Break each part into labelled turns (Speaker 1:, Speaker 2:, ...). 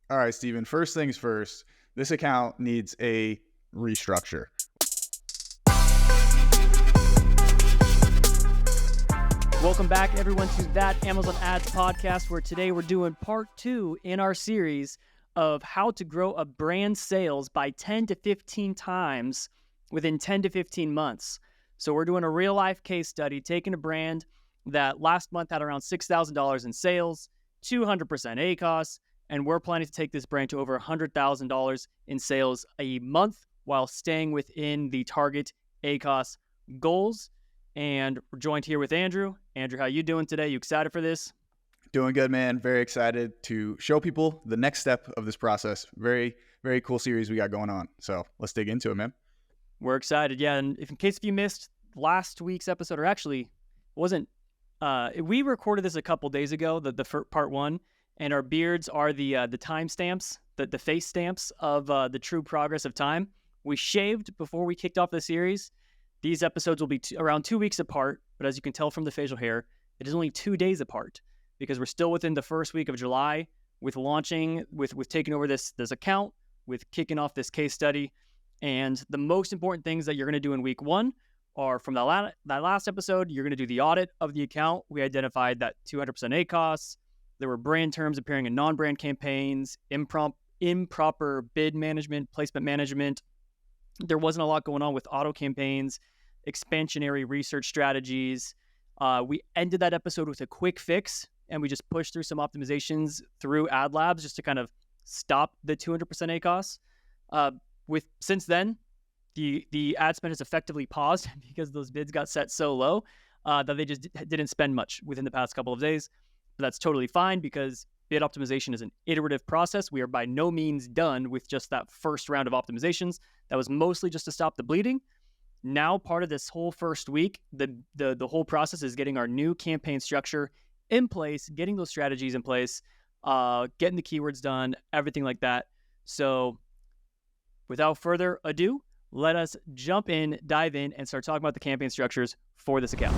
Speaker 1: All right, Steven, first things first, this account needs a restructure.
Speaker 2: Welcome back, everyone, to That Amazon Ads podcast, where today we're doing part 2 in our series of how to grow a brand sales by 10 to 15 times within 10 to 15 months. So we're doing a real-life case study, taking a brand that last month had around $6,000 in sales, 200% ACOS, and we're planning to take this brand to over $100,000 in sales a month while staying within the target ACOS goals. And we're joined here with Andrew. Andrew, how you doing today? You excited for this?
Speaker 1: Doing good, man. Very excited to show people the next step of this process. Very, very cool series we got going on. So let's dig into it, man.
Speaker 2: We're excited. Yeah, and in case you missed last week's episode, or actually it wasn't, we recorded this a couple days ago, the part 1, and our beards are the timestamps, the face stamps of the true progress of time. We shaved before we kicked off the series. These episodes will be around 2 weeks apart, but as you can tell from the facial hair, it is only 2 days apart because we're still within the first week of July with launching, with taking over this account, with kicking off this case study. And the most important things that you're going to do in week 1 are from that last episode, you're going to do the audit of the account. We identified that 200% ACOS. There were brand terms appearing in non-brand campaigns, improper bid management, placement management. There wasn't a lot going on with auto campaigns, expansionary research strategies. We ended that episode with a quick fix, and we just pushed through some optimizations through Adlabs just to kind of stop the 200% ACOS. Since then, the ad spend has effectively paused because those bids got set so low that they just didn't spend much within the past couple of days. But that's totally fine because bid optimization is an iterative process. We are by no means done with just that first round of optimizations. That was mostly just to stop the bleeding. Now, part of this whole first week, the whole process is getting our new campaign structure in place, getting those strategies in place, getting the keywords done, everything like that. So without further ado, let us dive in, and start talking about the campaign structures for this account.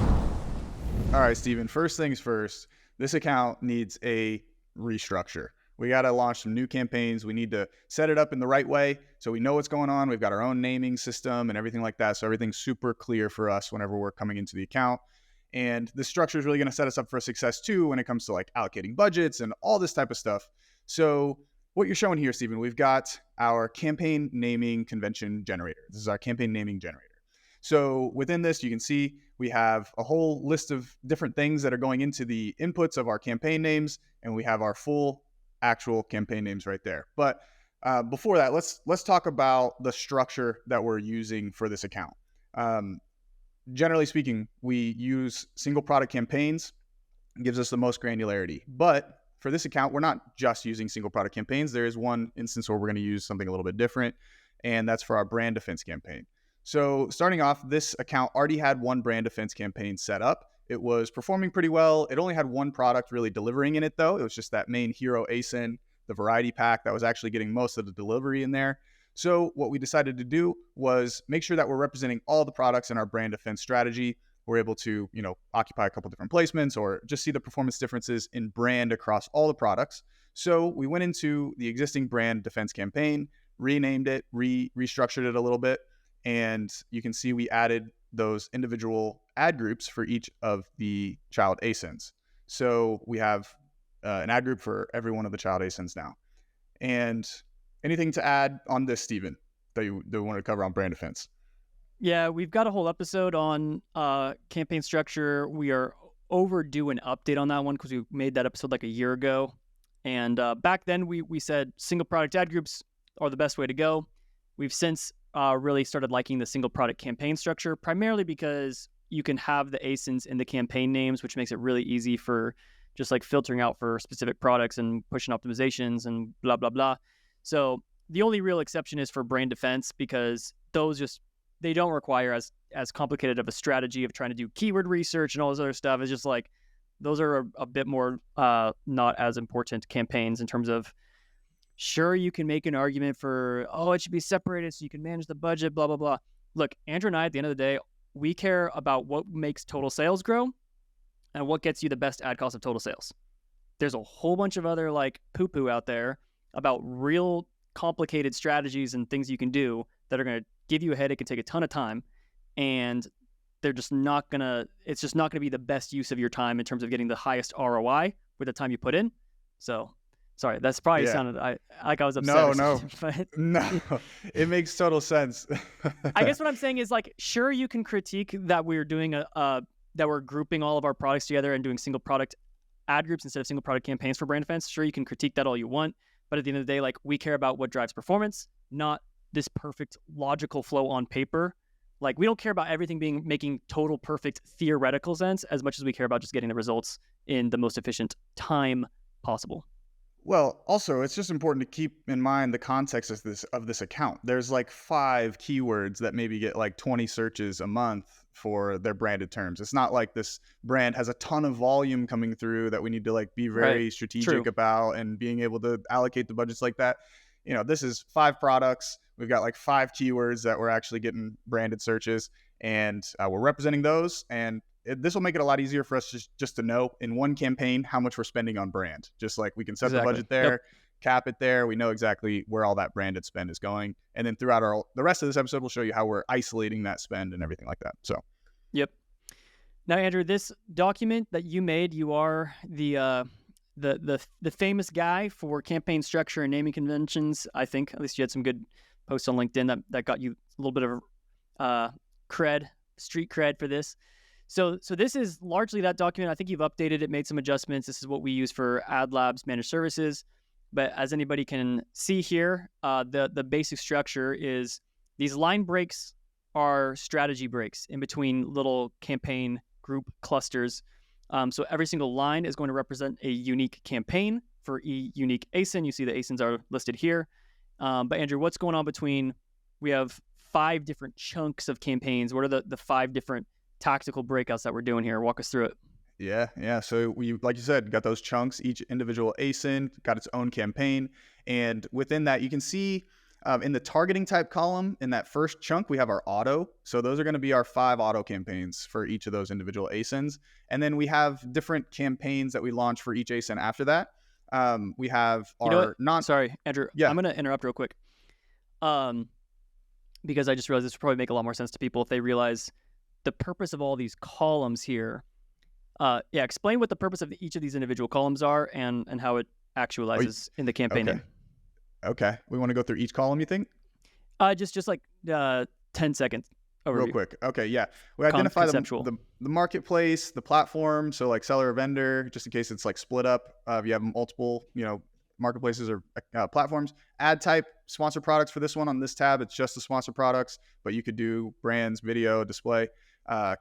Speaker 1: All right, Steven, first things first, this account needs a restructure. We got to launch some new campaigns. We need to set it up in the right way so we know what's going on. We've got our own naming system and everything like that. So everything's super clear for us whenever we're coming into the account. And this structure is really going to set us up for success too when it comes to like allocating budgets and all this type of stuff. So what you're showing here, Steven, we've got our campaign naming convention generator. This is our campaign naming generator. So within this, you can see we have a whole list of different things that are going into the inputs of our campaign names, and we have our full actual campaign names right there. But before that, let's talk about the structure that we're using for this account. Generally speaking, we use single product campaigns. It gives us the most granularity. But for this account, we're not just using single product campaigns. There is one instance where we're going to use something a little bit different, and that's for our brand defense campaign. So starting off, this account already had one brand defense campaign set up. It was performing pretty well. It only had one product really delivering in it, though. It was just that main hero ASIN, the variety pack, that was actually getting most of the delivery in there. So what we decided to do was make sure that we're representing all the products in our brand defense strategy. We're able to, occupy a couple different placements or just see the performance differences in brand across all the products. So we went into the existing brand defense campaign, renamed it, restructured it a little bit, and you can see we added those individual ad groups for each of the child ASINs. So we have an ad group for every one of the child ASINs now. And anything to add on this, Steven, that you want to cover on brand defense?
Speaker 2: Yeah, we've got a whole episode on campaign structure. We are overdue an update on that one because we made that episode like a year ago. And back then we said single product ad groups are the best way to go. We've since really started liking the single product campaign structure, primarily because you can have the ASINs in the campaign names, which makes it really easy for just like filtering out for specific products and pushing optimizations and blah, blah, blah. So the only real exception is for brand defense because those they don't require as complicated of a strategy of trying to do keyword research and all this other stuff. It's just like, those are a bit more not as important campaigns in terms of, sure, you can make an argument for, it should be separated so you can manage the budget, blah, blah, blah. Look, Andrew and I, at the end of the day, we care about what makes total sales grow and what gets you the best ad cost of total sales. There's a whole bunch of other like poo-poo out there about real complicated strategies and things you can do that are going to give you a headache and take a ton of time. And they're just not going to, it's just not going to be the best use of your time in terms of getting the highest ROI with the time you put in. So, sorry, that's probably
Speaker 1: Yeah.
Speaker 2: sounded like I was upset
Speaker 1: No,
Speaker 2: or
Speaker 1: no,
Speaker 2: something. But
Speaker 1: no. It makes total sense.
Speaker 2: I guess what I'm saying is, like, sure, you can critique that we're doing that we're grouping all of our products together and doing single product ad groups instead of single product campaigns for brand defense. Sure, you can critique that all you want, but at the end of the day, like, we care about what drives performance, not this perfect logical flow on paper. Like, we don't care about everything making total perfect theoretical sense as much as we care about just getting the results in the most efficient time possible.
Speaker 1: Well, also, it's just important to keep in mind the context of this account. There's like 5 keywords that maybe get like 20 searches a month for their branded terms. It's not like this brand has a ton of volume coming through that we need to like be
Speaker 2: Right.
Speaker 1: very strategic
Speaker 2: True.
Speaker 1: about and being able to allocate the budgets like that. This is 5 products. We've got like 5 keywords that we're actually getting branded searches, and we're representing those. And this will make it a lot easier for us just to know in one campaign how much we're spending on brand. Just like we can set the
Speaker 2: Exactly.
Speaker 1: budget
Speaker 2: Yep.
Speaker 1: there, cap it there. We know exactly where all that branded spend is going. And then throughout the rest of this episode, we'll show you how we're isolating that spend and everything like that. So,
Speaker 2: Yep. Now, Andrew, this document that you made, you are the famous guy for campaign structure and naming conventions. I think at least you had some good posts on LinkedIn that got you a little bit of street cred for this. So this is largely that document. I think you've updated it, made some adjustments. This is what we use for Adlabs managed services. But as anybody can see here, the basic structure is these line breaks are strategy breaks in between little campaign group clusters. So every single line is going to represent a unique campaign for a unique ASIN. You see the ASINs are listed here. But Andrew, what's going on between, we have 5 different chunks of campaigns. What are the 5 different tactical breakouts that we're doing here? Walk us through it.
Speaker 1: Yeah. So we, like you said, got those chunks. Each individual ASIN got its own campaign. And within that, you can see in the targeting type column, in that first chunk, we have our auto. So those are going to be our 5 auto campaigns for each of those individual ASINs. And then we have different campaigns that we launch for each ASIN after that. We have our
Speaker 2: Sorry, Andrew.
Speaker 1: Yeah.
Speaker 2: I'm going to interrupt real quick. Because I just realized this would probably make a lot more sense to people if they realize the purpose of all these columns here. Explain what the purpose of each of these individual columns are and how it actualizes in the campaign name.
Speaker 1: Okay. We want to go through each column, you think?
Speaker 2: Just like 10 seconds overview.
Speaker 1: Real quick. Okay, yeah. We identify the marketplace, the platform, so like seller or vendor, just in case it's like split up. If you have multiple, marketplaces or platforms. Ad type, sponsor products for this one. On this tab, it's just the sponsor products, but you could do brands, video, display.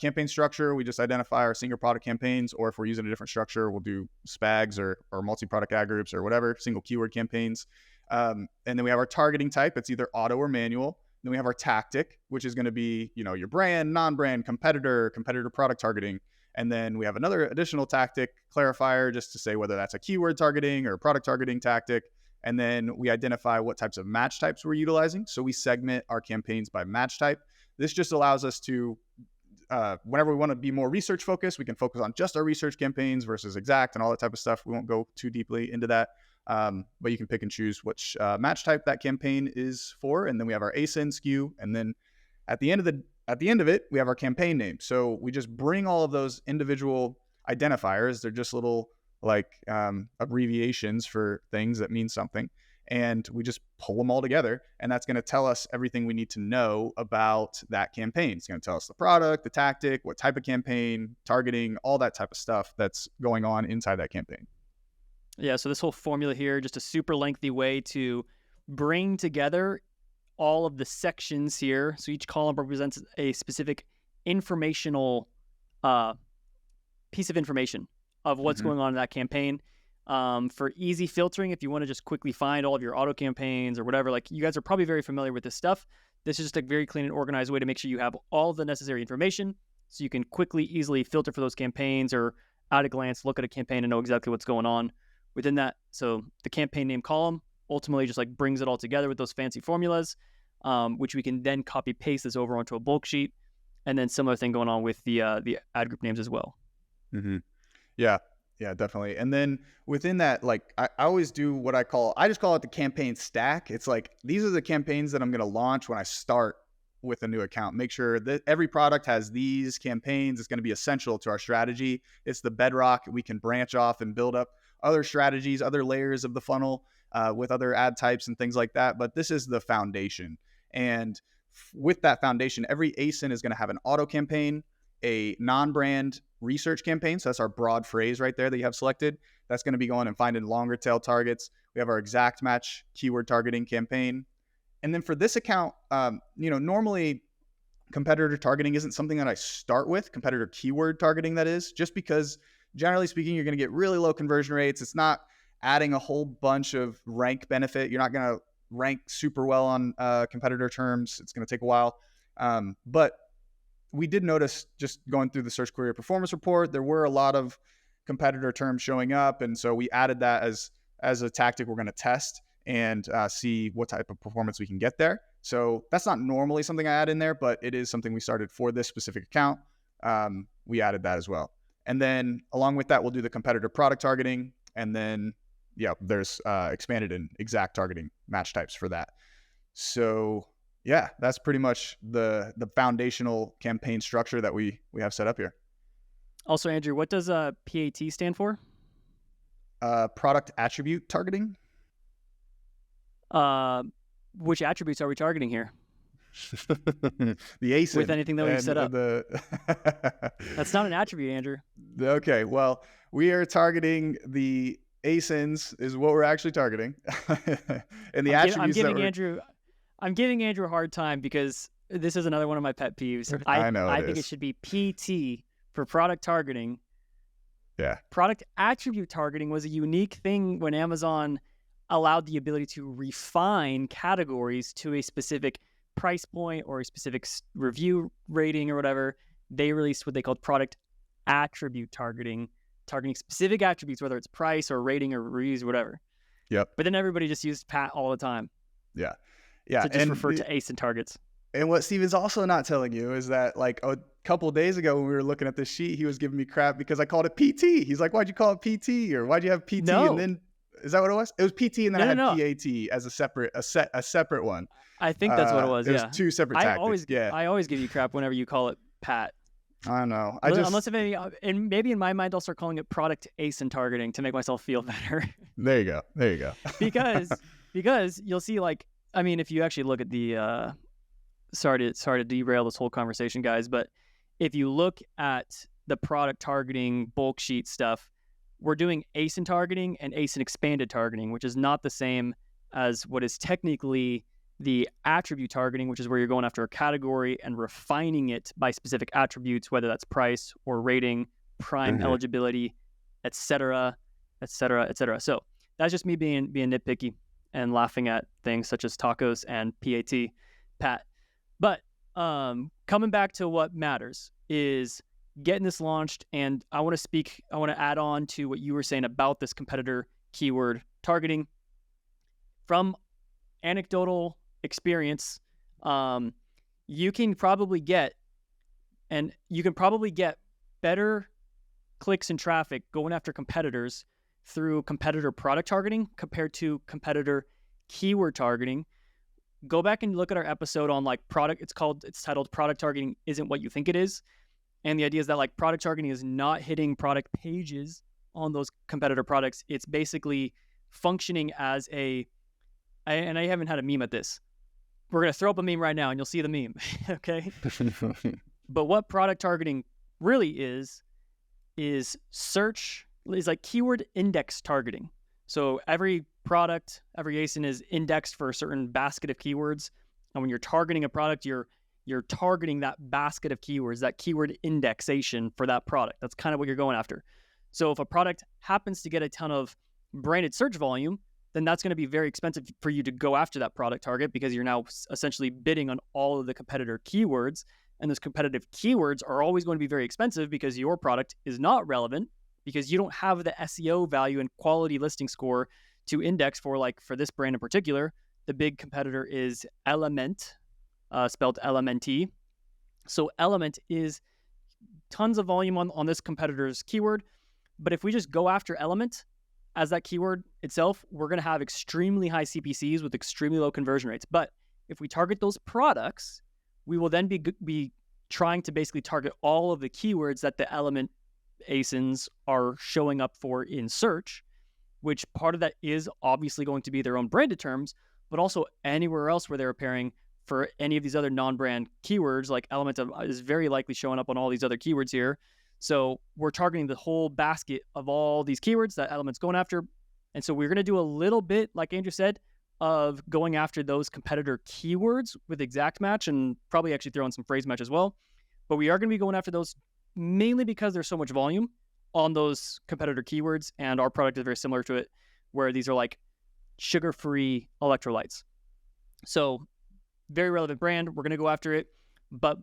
Speaker 1: Campaign structure, we just identify our single product campaigns, or if we're using a different structure, we'll do SPAGs or multi-product ad groups or whatever, single keyword campaigns. And then we have our targeting type. It's either auto or manual. Then we have our tactic, which is going to be, your brand, non-brand, competitor product targeting. And then we have another additional tactic clarifier just to say whether that's a keyword targeting or product targeting tactic. And then we identify what types of match types we're utilizing. So we segment our campaigns by match type. This just allows us to, whenever we want to be more research focused, we can focus on just our research campaigns versus exact and all that type of stuff. We won't go too deeply into that. But you can pick and choose which match type that campaign is for. And then we have our ASIN SKU. And then at the end of it, we have our campaign name. So we just bring all of those individual identifiers. They're just little abbreviations for things that mean something. And we just pull them all together. And that's going to tell us everything we need to know about that campaign. It's going to tell us the product, the tactic, what type of campaign, targeting, all that type of stuff that's going on inside that campaign.
Speaker 2: Yeah, so this whole formula here, just a super lengthy way to bring together all of the sections here. So each column represents a specific informational piece of information of what's going on in that campaign. For easy filtering, if you want to just quickly find all of your auto campaigns or whatever, like, you guys are probably very familiar with this stuff. This is just a very clean and organized way to make sure you have all the necessary information so you can quickly, easily filter for those campaigns, or at a glance look at a campaign and know exactly what's going on within that. So the campaign name column ultimately just like brings it all together with those fancy formulas, which we can then copy paste this over onto a bulk sheet. And then similar thing going on with the ad group names as well.
Speaker 1: Yeah. Yeah, definitely. And then within that, like I always do what I just call it the campaign stack. It's like these are the campaigns that I'm going to launch when I start with a new account. Make sure that every product has these campaigns. It's going to be essential to our strategy. It's the bedrock. We can branch off and build up other strategies, other layers of the funnel with other ad types and things like that. But this is the foundation. And with that foundation, every ASIN is going to have an auto campaign, a non-brand research campaign. So that's our broad phrase right there that you have selected. That's going to be going and finding longer tail targets. We have our exact match keyword targeting campaign. And then for this account, normally competitor targeting isn't something that I start with, competitor keyword targeting, that is, just because generally speaking, you're going to get really low conversion rates. It's not adding a whole bunch of rank benefit. You're not going to rank super well on competitor terms. It's going to take a while. But we did notice just going through the search query performance report, there were a lot of competitor terms showing up. And so we added that as a tactic we're going to test and see what type of performance we can get there. So that's not normally something I add in there, but it is something we started for this specific account. We added that as well. And then along with that, we'll do the competitor product targeting. And then, there's expanded and exact targeting match types for that. So yeah, that's pretty much the foundational campaign structure that we have set up here.
Speaker 2: Also, Andrew, what does PAT stand for?
Speaker 1: Product attribute targeting.
Speaker 2: Which attributes are we targeting here?
Speaker 1: The ASIN.
Speaker 2: With anything that we've set up. That's not an attribute, Andrew.
Speaker 1: Okay, well, we are targeting the ASINs is what we're actually targeting. And the attributes
Speaker 2: I'm giving Andrew a hard time because this is another one of my pet peeves. I think it should be PT for product targeting.
Speaker 1: Yeah.
Speaker 2: Product attribute targeting was a unique thing when Amazon allowed the ability to refine categories to a specific price point or a specific review rating or whatever. They released what they called product attribute targeting specific attributes, whether it's price or rating or reviews or whatever.
Speaker 1: Yep.
Speaker 2: But then everybody just used PAT all the time.
Speaker 1: Yeah. Yeah.
Speaker 2: To just refer to ASIN targets.
Speaker 1: And what Steven's also not telling you is that like a couple of days ago when we were looking at this sheet, he was giving me crap because I called it PT. He's like, why'd you call it PT? Or why'd you have PT?
Speaker 2: No.
Speaker 1: And then, is that what it was? It was PT and then I had PAT as a separate one.
Speaker 2: I think that's what it was.
Speaker 1: There's two separate tactics.
Speaker 2: I always give you crap whenever you call it PAT.
Speaker 1: I don't know.
Speaker 2: And maybe in my mind I'll start calling it product ASIN targeting to make myself feel better.
Speaker 1: There you go.
Speaker 2: because you'll see, like, I mean, if you actually look at the sorry to derail this whole conversation, guys, but if you look at the product targeting bulk sheet stuff, we're doing ASIN targeting and ASIN expanded targeting, which is not the same as what is technically the attribute targeting, which is where you're going after a category and refining it by specific attributes, whether that's price or rating, prime eligibility, et cetera. So that's just me being nitpicky and laughing at things such as tacos and PAT. But coming back to what matters is getting this launched. And I want to add on to what you were saying about this competitor keyword targeting. From anecdotal experience, you can probably get better clicks and traffic going after competitors through competitor product targeting compared to competitor keyword targeting. Go back and look at our episode on like product. It's titled Product Targeting Isn't What You Think It Is. And the idea is that like product targeting is not hitting product pages on those competitor products. It's basically functioning as and I haven't had a meme at this. We're going to throw up a meme right now and you'll see the meme. Okay. But what product targeting really is like keyword index targeting. So every product, every ASIN is indexed for a certain basket of keywords. And when you're targeting a product, you're targeting that basket of keywords, that keyword indexation for that product. That's kind of what you're going after. So if a product happens to get a ton of branded search volume, then that's going to be very expensive for you to go after that product target because you're now essentially bidding on all of the competitor keywords. And those competitive keywords are always going to be very expensive because your product is not relevant because you don't have the SEO value and quality listing score to index for, like for this brand in particular. The big competitor is Element, spelled LMNT. So Element is tons of volume on this competitor's keyword, But if we just go after element as that keyword itself, we're going to have extremely high CPCs with extremely low conversion rates. But if we target those products, we will then be trying to basically target all of the keywords that the element ASINs are showing up for in search, which part of that is obviously going to be their own branded terms, but also anywhere else where they're appearing for any of these other non-brand keywords, like element is very likely showing up on all these other keywords here. So we're targeting the whole basket of all these keywords that element's going after. And so we're going to do a little bit, like Andrew said, of going after those competitor keywords with exact match, and probably actually throw in some phrase match as well. But we are going to be going after those mainly because there's so much volume on those competitor keywords, and our product is very similar to it, where these are like sugar-free electrolytes. So very relevant brand. We're going to go after it, but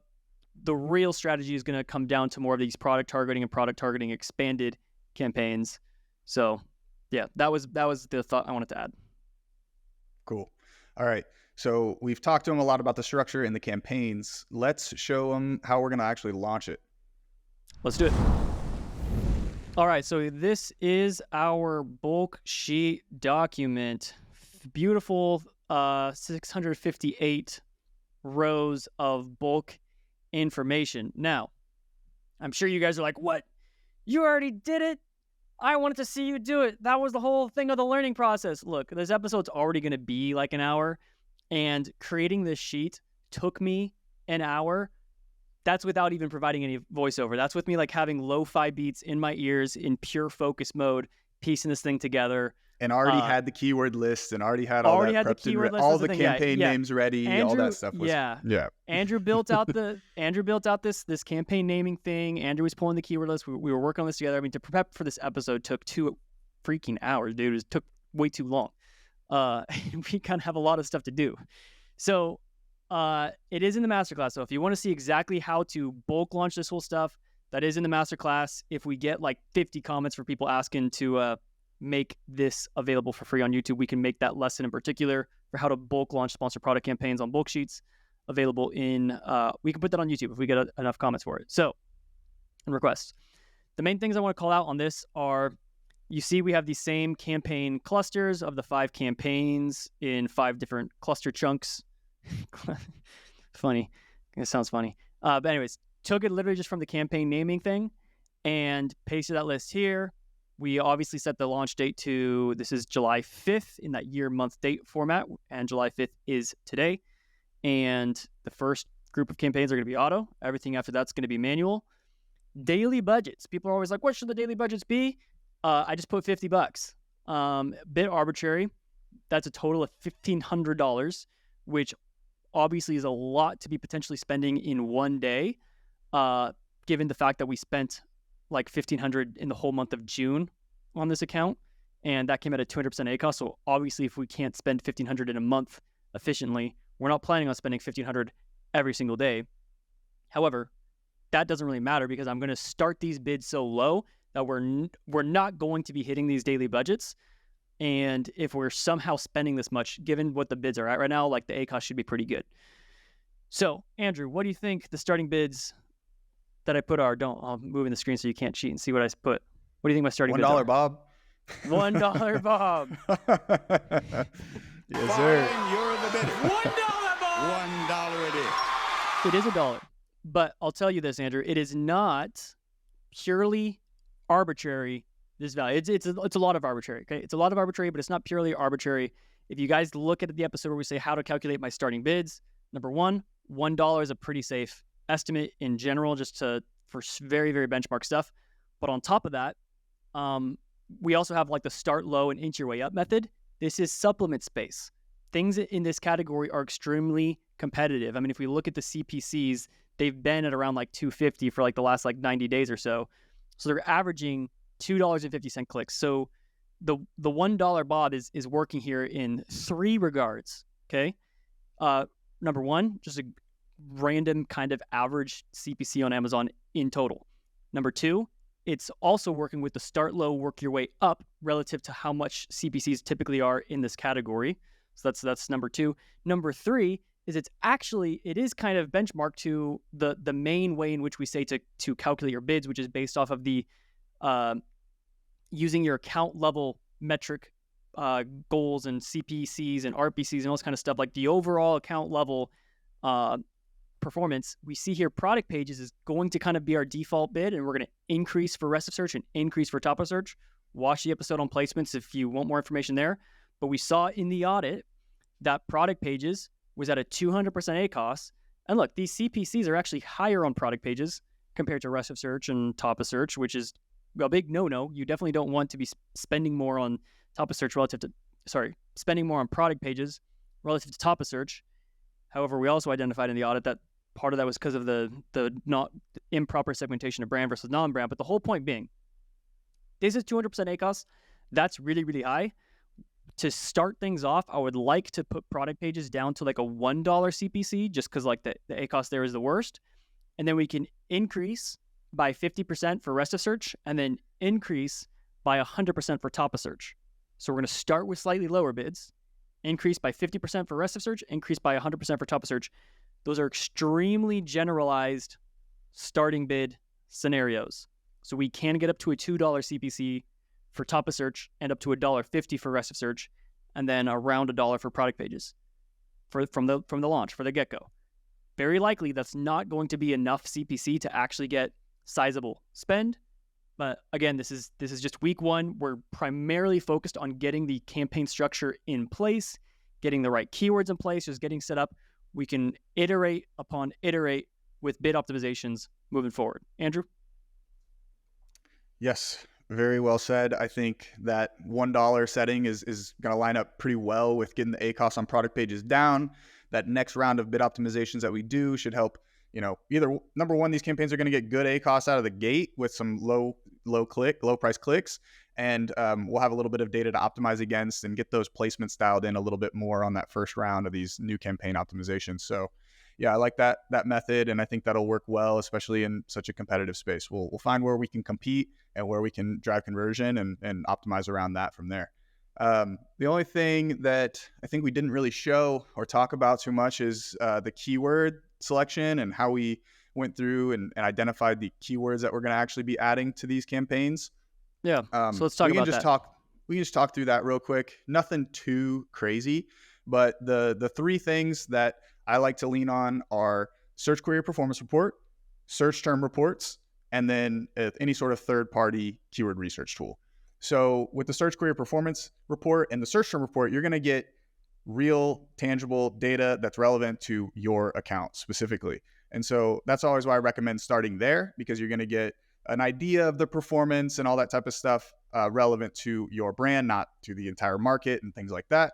Speaker 2: the real strategy is going to come down to more of these product targeting and product targeting expanded campaigns. So yeah, that was the thought I wanted to add.
Speaker 1: Cool. All right. So we've talked to them a lot about the structure and the campaigns. Let's show them how we're going to actually launch it.
Speaker 2: Let's do it. All right. So this is our bulk sheet document. Beautiful 658 rows of bulk information. Now, I'm sure you guys are like, what? You already did it? I wanted to see you do it. That was the whole thing of the learning process. Look, this episode's already going to be like an hour, and creating this sheet took me an hour. That's without even providing any voiceover. That's with me like having lo-fi beats in my ears in pure focus mode, piecing this thing together.
Speaker 1: And already had the keyword list and already had all that prepped and all the campaign names ready.
Speaker 2: Andrew,
Speaker 1: all that stuff was
Speaker 2: Andrew built out this campaign naming thing. Andrew was pulling the keyword list. We were working on this together. I mean, to prep for this episode took 2 freaking hours, dude. It took way too long. We kind of have a lot of stuff to do. So it is in the masterclass. So if you want to see exactly how to bulk launch this whole stuff, that is in the masterclass. If we get like 50 comments for people asking to make this available for free on YouTube, we can make that lesson in particular for how to bulk launch sponsored product campaigns on bulk sheets available in, we can put that on YouTube if we get enough comments for it. So, and requests. The main things I want to call out on this are, you see we have these same campaign clusters of the 5 campaigns in 5 different cluster chunks. Funny. It sounds funny. But anyways, took it literally just from the campaign naming thing and pasted that list here. We obviously set the launch date to, this is July 5th in that year, month, date format, and July 5th is today. And the first group of campaigns are going to be auto. Everything after that's going to be manual. Daily budgets. People are always like, what should the daily budgets be? I just put $50. Bit arbitrary. That's a total of $1,500, which obviously is a lot to be potentially spending in one day, given the fact that we spent like $1,500 in the whole month of June on this account, and that came at a 200% ACOS. So obviously, if we can't spend $1,500 in a month efficiently, we're not planning on spending $1,500 every single day. However, that doesn't really matter because I'm going to start these bids so low that we're not going to be hitting these daily budgets. And if we're somehow spending this much, given what the bids are at right now, like the ACOS should be pretty good. So, Andrew, what do you think the starting bids that I put are? I'm moving the screen so you can't cheat and see what I put. What do you think my starting bids are?
Speaker 1: $1, Bob.
Speaker 2: $1, Bob.
Speaker 1: Yes, sir.
Speaker 3: You're the bid. $1, Bob. $1 it is.
Speaker 2: It is $1. But I'll tell you this, Andrew. It is not purely arbitrary, this value. It's a lot of arbitrary, okay? It's a lot of arbitrary, but it's not purely arbitrary. If you guys look at the episode where we say how to calculate my starting bids, number one, $1 is a pretty safe estimate in general, just for very, very benchmark stuff. But on top of that, we also have like the start low and inch your way up method. This is supplement space. Things in this category are extremely competitive. I mean, if we look at the CPCs, they've been at around like $2.50 for like the last like 90 days or so. So they're averaging $2.50 clicks. So the $1 Bob is working here in 3 regards. Okay. Number one, just a random kind of average CPC on Amazon in total. Number 2, it's also working with the start low, work your way up relative to how much CPCs typically are in this category. So that's number 2. Number 3 is it is kind of benchmarked to the main way in which we say to calculate your bids, which is based off of the using your account level metric goals and CPCs and RPCs and all this kind of stuff, like the overall account level performance, we see here product pages is going to kind of be our default bid, and we're going to increase for rest of search and increase for top of search. Watch the episode on placements if you want more information there. But we saw in the audit that product pages was at a 200% ACOS. And look, these CPCs are actually higher on product pages compared to rest of search and top of search, which is a big no-no. You definitely don't want to be spending more on top of search spending more on product pages relative to top of search. However, we also identified in the audit that part of that was because of the not improper segmentation of brand versus non-brand. But the whole point being, this is 200% ACOS. That's really, really high. To start things off, I would like to put product pages down to like a $1 CPC, just because like the ACOS there is the worst. And then we can increase by 50% for rest of search, and then increase by 100% for top of search. So we're going to start with slightly lower bids, increase by 50% for rest of search, increase by 100% for top of search. Those are extremely generalized starting bid scenarios. So we can get up to a $2 CPC for top of search and up to $1.50 for rest of search, and then around $1 for product pages from the launch, for the get-go. Very likely that's not going to be enough CPC to actually get sizable spend. But again, this is just week one. We're primarily focused on getting the campaign structure in place, getting the right keywords in place, just getting set up. We can iterate upon iterate with bid optimizations moving forward. Andrew?
Speaker 1: Yes, very well said. I think that $1 setting is going to line up pretty well with getting the ACOS on product pages down. That next round of bid optimizations that we do should help, either number one, these campaigns are going to get good ACOS out of the gate with some low price clicks. And we'll have a little bit of data to optimize against and get those placements dialed in a little bit more on that first round of these new campaign optimizations. So yeah, I like that method, and I think that'll work well, especially in such a competitive space. We'll find where we can compete and where we can drive conversion and optimize around that from there. The only thing that I think we didn't really show or talk about too much is the keyword selection and how we went through and identified the keywords that we're going to actually be adding to these campaigns.
Speaker 2: Yeah. So let's talk about that.
Speaker 1: We can just talk through that real quick. Nothing too crazy, but the three things that I like to lean on are search query performance report, search term reports, and then any sort of third-party keyword research tool. So with the search query performance report and the search term report, you're going to get real, tangible data that's relevant to your account specifically. And so that's always why I recommend starting there, because you're going to get an idea of the performance and all that type of stuff relevant to your brand, not to the entire market and things like that.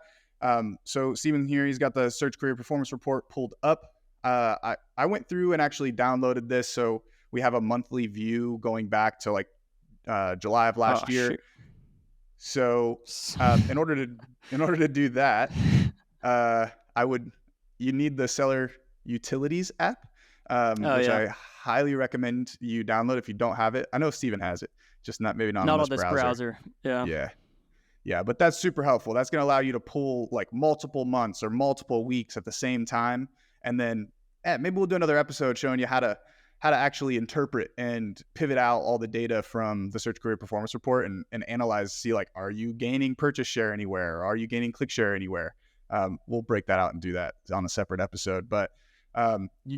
Speaker 1: So Steven here, he's got the search query performance report pulled up. I went through and actually downloaded this. So we have a monthly view going back to like July of last year.
Speaker 2: Shoot.
Speaker 1: So in order to do that, you need the Seller Utilities app, which I highly recommend you download if you don't have it. I know Steven has it, just not on this
Speaker 2: browser.
Speaker 1: Yeah, but that's super helpful. That's going to allow you to pull like multiple months or multiple weeks at the same time, and then maybe we'll do another episode showing you how to actually interpret and pivot out all the data from the search query performance report and analyze, see like, are you gaining purchase share anywhere? Or are you gaining click share anywhere? We'll break that out and do that on a separate episode. But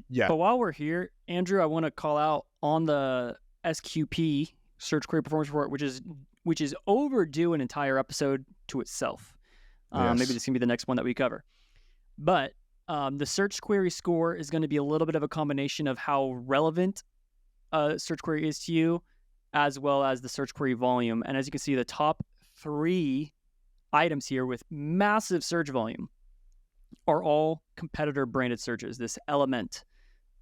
Speaker 1: yeah.
Speaker 2: But while we're here, Andrew, I want to call out on the SQP search query performance report, which is overdue an entire episode to itself.
Speaker 1: Yes.
Speaker 2: Maybe this can be the next one that we cover. But the search query score is going to be a little bit of a combination of how relevant a search query is to you, as well as the search query volume. And as you can see, the top 3 items here with massive search volume are all competitor branded searches. This element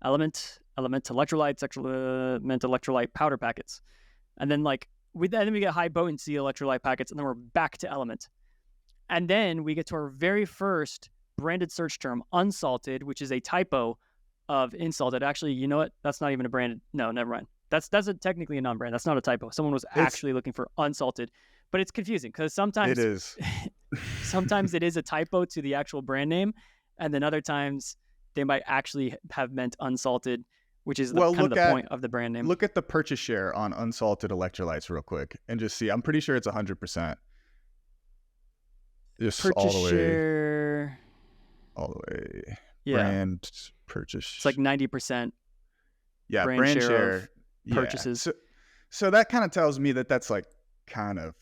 Speaker 2: electrolytes, element electrolyte powder packets. And then then we get high potency electrolyte packets, and then we're back to element. And then we get to our very first branded search term, unsalted, which is a typo of insulted. Actually, you know what? That's not even a branded. No, never mind. That's technically a non-brand. That's not a typo. Someone was actually looking for unsalted, but it's confusing because sometimes
Speaker 1: it is.
Speaker 2: Sometimes it is a typo to the actual brand name, and then other times they might actually have meant unsalted. which is the point of the brand name.
Speaker 1: Look at the purchase share on unsalted electrolytes real quick and just see. I'm pretty sure it's 100%. Just
Speaker 2: purchase share.
Speaker 1: All the way.
Speaker 2: Yeah.
Speaker 1: Brand purchase.
Speaker 2: It's like 90%.
Speaker 1: Yeah, brand share
Speaker 2: purchases.
Speaker 1: Yeah. So that kind of tells me that that's like kind of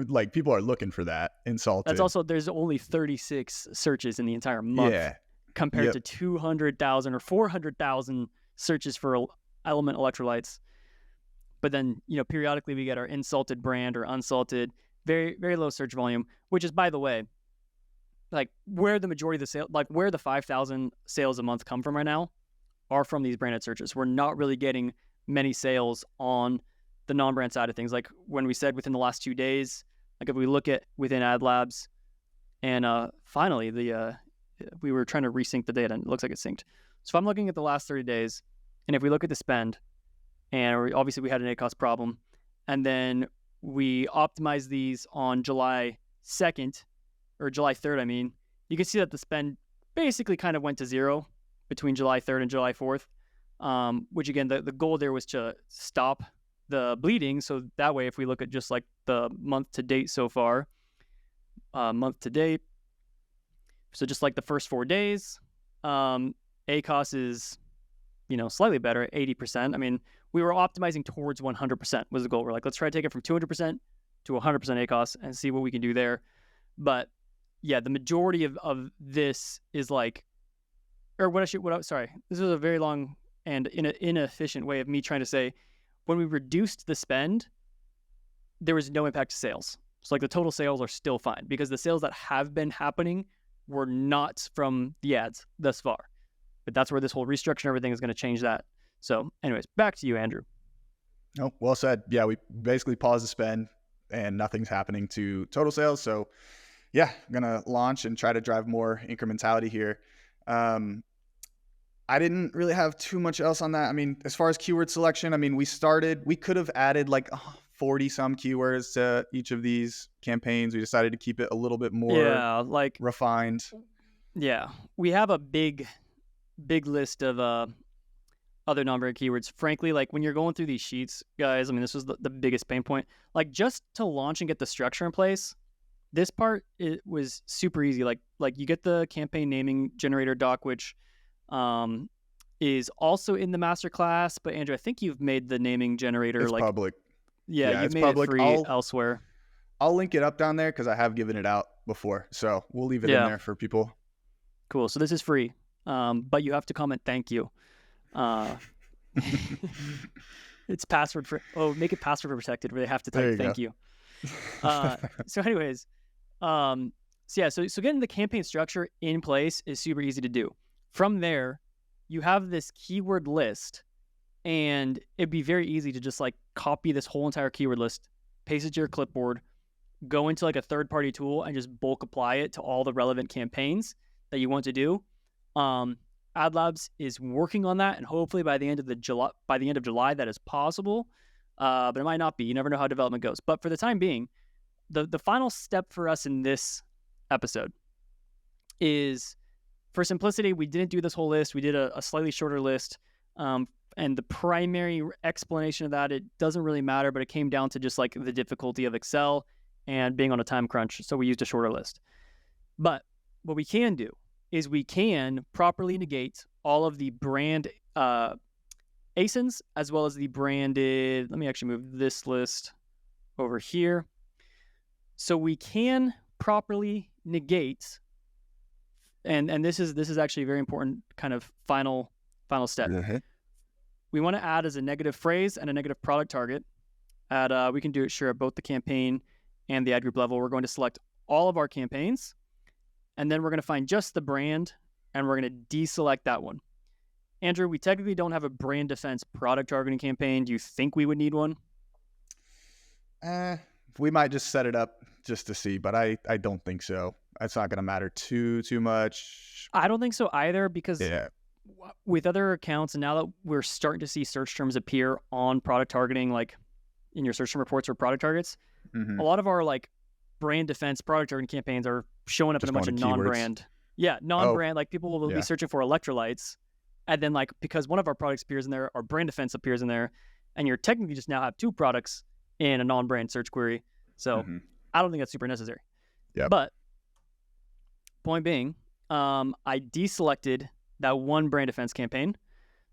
Speaker 1: like people are looking for that in salted.
Speaker 2: That's also, there's only 36 searches in the entire month compared to 200,000 or 400,000 searches for element electrolytes. But then, periodically we get our insalted brand or unsalted, very, very low search volume, which is, by the way, like where the majority of the sale, like where the 5,000 sales a month come from right now are from these branded searches. We're not really getting many sales on the non-brand side of things. Like when we said within the last 2 days, like if we look at within Adlabs, and finally we were trying to resync the data and it looks like it's synced. So if I'm looking at the last 30 days, and if we look at the spend, and obviously we had an ACOS problem, and then we optimized these on July 2nd, or July 3rd, I mean, you can see that the spend basically kind of went to zero between July 3rd and July 4th, which again, the goal there was to stop the bleeding. So that way, if we look at just like the month to date so far, so just like the first 4 days, ACOS is, slightly better at 80%. I mean, we were optimizing towards 100% was the goal. We're like, let's try to take it from 200% to 100% ACOS and see what we can do there. But yeah, the majority of this is like, sorry, this was a very long and inefficient way of me trying to say, when we reduced the spend, there was no impact to sales. So like the total sales are still fine because the sales that have been happening were not from the ads thus far. But that's where this whole restructure and everything is going to change that. So anyways, back to you, Andrew.
Speaker 1: Oh, well said. Yeah, we basically paused the spend and nothing's happening to total sales. So yeah, I'm going to launch and try to drive more incrementality here. I didn't really have too much else on that. I mean, as far as keyword selection, I mean, we could have added like 40 some keywords to each of these campaigns. We decided to keep it a little bit more refined.
Speaker 2: Yeah, we have a big list of other non-brand keywords. Frankly, like when you're going through these sheets, guys, I mean, this was the biggest pain point. Like just to launch and get the structure in place, this part, it was super easy. Like you get the campaign naming generator doc, which is also in the masterclass. But Andrew, I think you've made the naming generator
Speaker 1: it's public.
Speaker 2: Yeah, you've made public. It free elsewhere.
Speaker 1: I'll link it up down there because I have given it out before. So we'll leave it in there for people.
Speaker 2: Cool. So this is free, but you have to comment thank you. It's password for. Oh, make it password protected where they have to type thank you. So anyways, so getting the campaign structure in place is super easy to do. From there, you have this keyword list, and it'd be very easy to just like copy this whole entire keyword list, paste it to your clipboard, go into like a third-party tool and just bulk apply it to all the relevant campaigns that you want to do. Adlabs is working on that, and hopefully by the end of July, that is possible. But it might not be. You never know how development goes. But for the time being, the final step for us in this episode is, for simplicity, we didn't do this whole list. We did a slightly shorter list. And the primary explanation of that, it doesn't really matter, but it came down to just like the difficulty of Excel and being on a time crunch. So we used a shorter list. But what we can do is we can properly negate all of the brand ASINs as well as the branded. Let me actually move this list over here. So we can properly negate, and this is actually a very important kind of final step.
Speaker 1: Mm-hmm.
Speaker 2: We want to add as a negative phrase and a negative product target. We can do it at both the campaign and the ad group level. We're going to select all of our campaigns, and then we're going to find just the brand, and we're going to deselect that one. Andrew, we technically don't have a brand defense product targeting campaign. Do you think we would need one?
Speaker 1: We might just set it up just to see, but I don't think so. It's not going to matter too much.
Speaker 2: I don't think so either, because with other accounts, and now that we're starting to see search terms appear on product targeting, like in your search term reports or product targets, a lot of our like brand defense product targeting campaigns are showing up just in a bunch of non-brand. Yeah, non-brand. Like people will be searching for electrolytes, And then like, because one of our products appears in there, our brand defense appears in there, and you're technically just now have 2 products in a non-brand search query. So I don't think that's super necessary.
Speaker 1: Yep.
Speaker 2: But point being, I deselected that one brand defense campaign.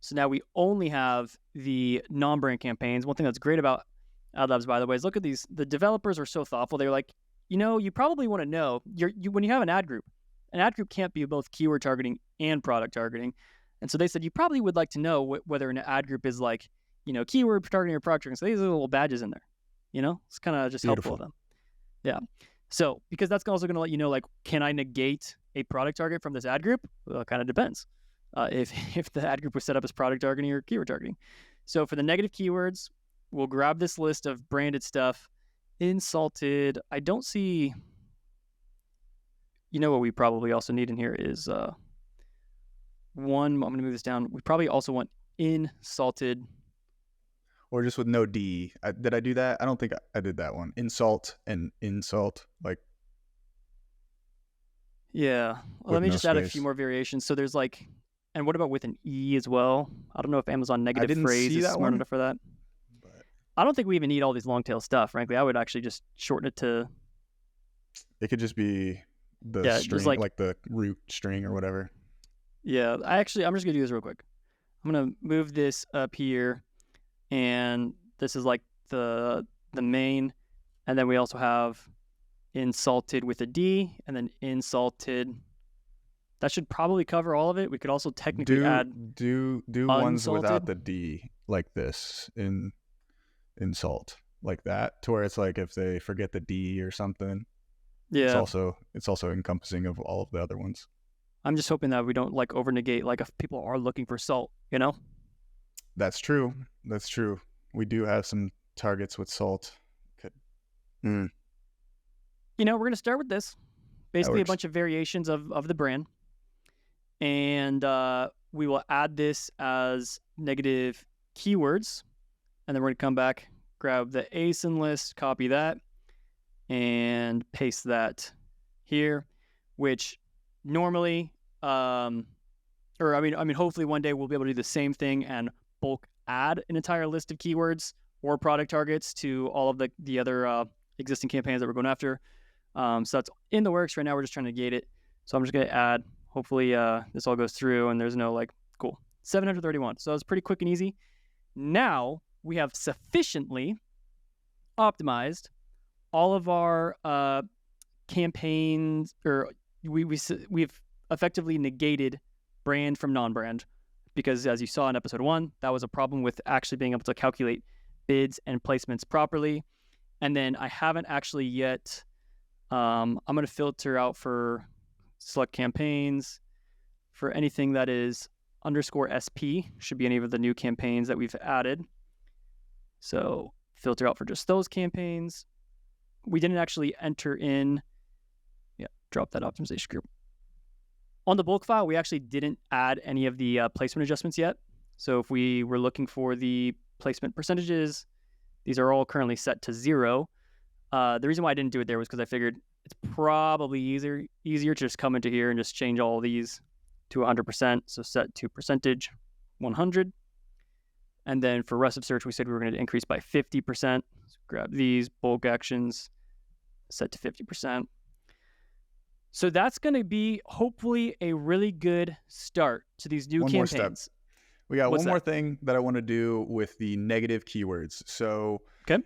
Speaker 2: So now we only have the non-brand campaigns. One thing that's great about Adlabs, by the way, is look at these. The developers are so thoughtful. They're like, you probably want to know when you have an ad group can't be both keyword targeting and product targeting. And so they said, you probably would like to know whether an ad group is like, keyword targeting or product targeting. So these are little badges in there, it's kind of just helpful of them. Yeah. So, because that's also going to let you know, like, can I negate a product target from this ad group? Well, it kind of depends. If the ad group was set up as product targeting or keyword targeting. So for the negative keywords, we'll grab this list of branded stuff. Insulted. I don't see. What we probably also need in here is one. I'm going to move this down. We probably also want insulted.
Speaker 1: Or just with no D. Did I do that? I don't think I did that one. Insult and insult. Like.
Speaker 2: Yeah. Well, let me just add a few more variations. So there's like, and what about with an E as well? I don't know if Amazon negative phrase is smart enough for that. But I don't think we even need all these long tail stuff, frankly. I would actually just shorten it to.
Speaker 1: It could just be the string, like the root string or whatever.
Speaker 2: Yeah. I'm just going to do this real quick. I'm going to move this up here. And this is like the main. And then we also have insulted with a D and then insulted. That should probably cover all of it. We could also technically add
Speaker 1: do ones without the D, like this in insult, like that, to where it's like if they forget the D or something.
Speaker 2: Yeah.
Speaker 1: It's also encompassing of all of the other ones.
Speaker 2: I'm just hoping that we don't like over negate, like if people are looking for salt,
Speaker 1: That's true. We do have some targets with salt.
Speaker 2: We're going to start with this. Basically a bunch of variations of the brand. And we will add this as negative keywords. And then we're going to come back, grab the ASIN list, copy that, and paste that here, which normally, hopefully one day we'll be able to do the same thing and bulk add an entire list of keywords or product targets to all of the other existing campaigns that we're going after. So that's in the works right now. We're just trying to gate it. So I'm just going to add, hopefully this all goes through and there's no cool. 731. So it's pretty quick and easy. Now we have sufficiently optimized all of our campaigns, or we've effectively negated brand from non-brand, because as you saw in episode 1, that was a problem with actually being able to calculate bids and placements properly. And then I haven't actually yet, I'm going to filter out for select campaigns for anything that is _SP, should be any of the new campaigns that we've added. So filter out for just those campaigns. We didn't actually enter in, drop that optimization group. On the bulk file, we actually didn't add any of the placement adjustments yet. So if we were looking for the placement percentages, these are all currently set to 0. The reason why I didn't do it there was because I figured it's probably easier to just come into here and just change all these to 100%. So set to percentage 100. And then for rest of search, we said we were going to increase by 50%. So grab these bulk actions, set to 50%. So that's going to be hopefully a really good start to these new campaigns.
Speaker 1: More step. We got one more thing that I want to do with the negative keywords. So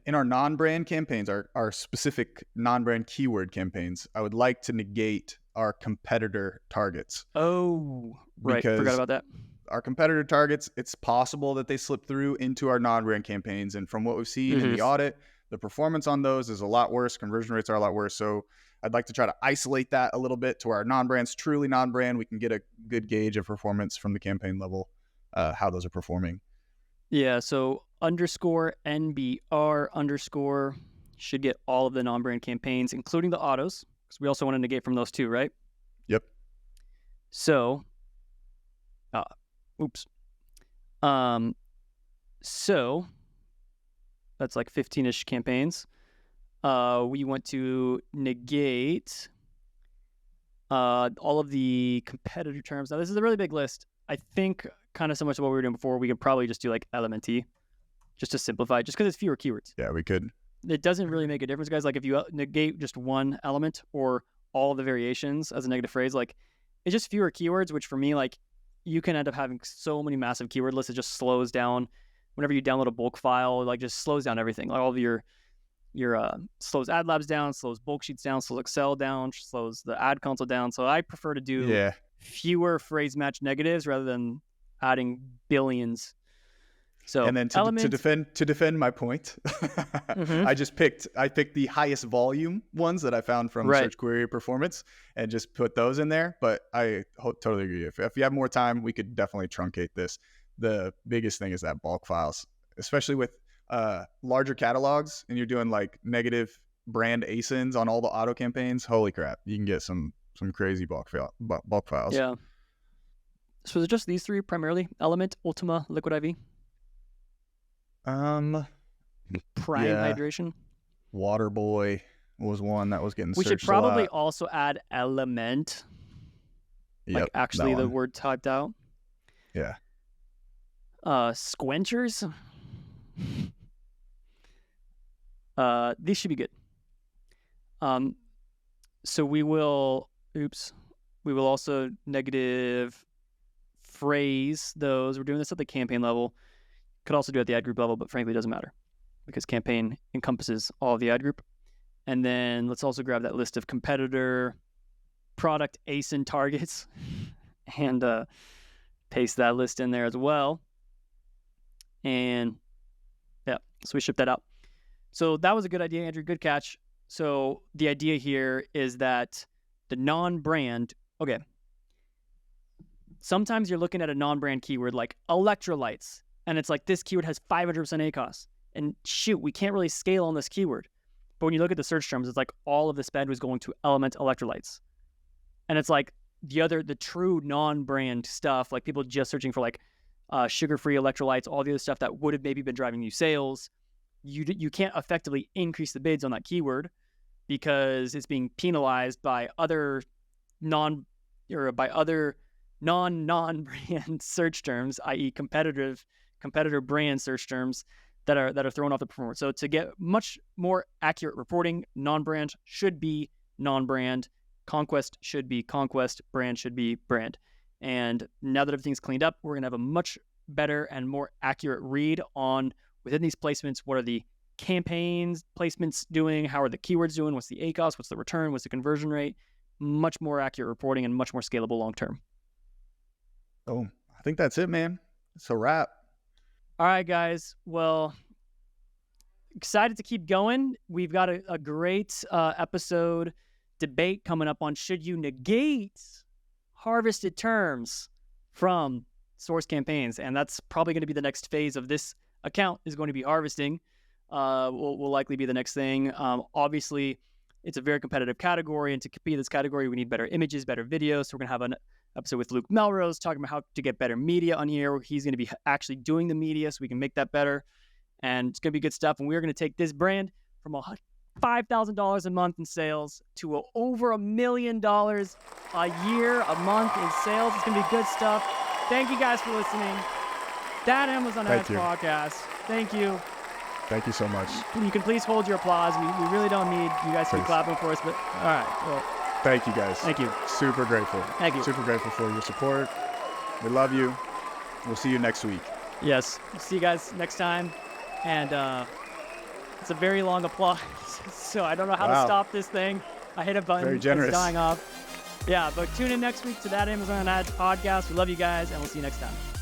Speaker 1: in our non-brand campaigns, our specific non-brand keyword campaigns, I would like to negate our competitor targets.
Speaker 2: Oh, right. Forgot about that.
Speaker 1: Our competitor targets, it's possible that they slip through into our non-brand campaigns. And from what we've seen in the audit, the performance on those is a lot worse. Conversion rates are a lot worse. So I'd like to try to isolate that a little bit to where our non-brand's truly non-brand. We can get a good gauge of performance from the campaign level, how those are performing.
Speaker 2: Yeah, so _NBR_ should get all of the non-brand campaigns, including the autos, because we also want to negate from those too, right?
Speaker 1: Yep.
Speaker 2: So, so that's like 15-ish campaigns. We want to negate all of the competitor terms. Now, this is a really big list. I think kind of similar to what we were doing before, we could probably just do like LMNT just to simplify, just because it's fewer keywords.
Speaker 1: Yeah, we could.
Speaker 2: It doesn't really make a difference, guys. Like if you negate just one element or all the variations as a negative phrase, like it's just fewer keywords, which for me, like you can end up having so many massive keyword lists. It just slows down whenever you download a bulk file, like just slows down everything. Like all of your slows Adlabs down, slows bulk sheets down, slows Excel down, slows the ad console down. So I prefer to do fewer phrase match negatives rather than adding billions. So
Speaker 1: and then to defend my point, I picked the highest volume ones that I found from Search Query Performance and just put those in there. But I totally agree. If you have more time, we could definitely truncate this. The biggest thing is that bulk files, especially with larger catalogs, and you're doing like negative brand ASINs on all the auto campaigns. Holy crap, you can get some crazy bulk files.
Speaker 2: Yeah. So is it just these three primarily? Element, Ultima, Liquid IV? Prime hydration.
Speaker 1: Waterboy was one that was getting searched.
Speaker 2: We should probably also add element.
Speaker 1: Yep,
Speaker 2: actually the word typed out.
Speaker 1: Yeah.
Speaker 2: Squenchers. These should be good. So we will also negative phrase those. We're doing this at the campaign level. Could also do it at the ad group level, but frankly, it doesn't matter because campaign encompasses all of the ad group. And then let's also grab that list of competitor product ASIN targets and paste that list in there as well. And yeah, so we ship that out. So that was a good idea, Andrew. Good catch. So the idea here is that the non-brand, okay, sometimes you're looking at a non-brand keyword like electrolytes, and it's like this keyword has 500% ACOS. And shoot, we can't really scale on this keyword. But when you look at the search terms, it's like all of the spend was going to element electrolytes. And it's like the true non-brand stuff, like people just searching for like sugar-free electrolytes, all the other stuff that would have maybe been driving you sales. You can't effectively increase the bids on that keyword because it's being penalized by other non-brand search terms, i.e. competitor brand search terms that are thrown off the performance. So to get much more accurate reporting, non-brand should be non-brand, conquest should be conquest, brand should be brand. And now that everything's cleaned up, we're going to have a much better and more accurate read on within these placements, what are the campaigns placements doing, how are the keywords doing, what's the ACOS, what's the return, what's the conversion rate, much more accurate reporting and much more scalable long-term.
Speaker 1: Oh, I think that's it, man. It's a wrap.
Speaker 2: All right, guys. Well, excited to keep going. We've got a great episode debate coming up on should you negate harvested terms from source campaigns, and that's probably going to be the next phase of this account is going to be harvesting. Will likely be the next thing. Obviously, it's a very competitive category, and to compete in this category, we need better images, better videos. So we're going to have an episode with Luke Melrose talking about how to get better media on here. He's going to be actually doing the media so we can make that better. And it's going to be good stuff. And we're going to take this brand from $5,000 a month in sales to over $1 million a year, a month in sales. It's going to be good stuff. Thank you guys for listening. That Amazon Ads Podcast. Thank you.
Speaker 1: Thank you so much.
Speaker 2: You can please hold your applause. We really don't need you guys to be clapping for us, but all right. Well,
Speaker 1: thank you guys.
Speaker 2: Thank you.
Speaker 1: Super grateful.
Speaker 2: Thank you.
Speaker 1: Super grateful for your support. We love you. We'll see you next week.
Speaker 2: Yes. See you guys next time. And it's a very long applause, so I don't know how to stop this thing. I hit a button.
Speaker 1: Very generous.
Speaker 2: It's dying off. Yeah, but tune in next week to That Amazon Ads Podcast. We love you guys, and we'll see you next time.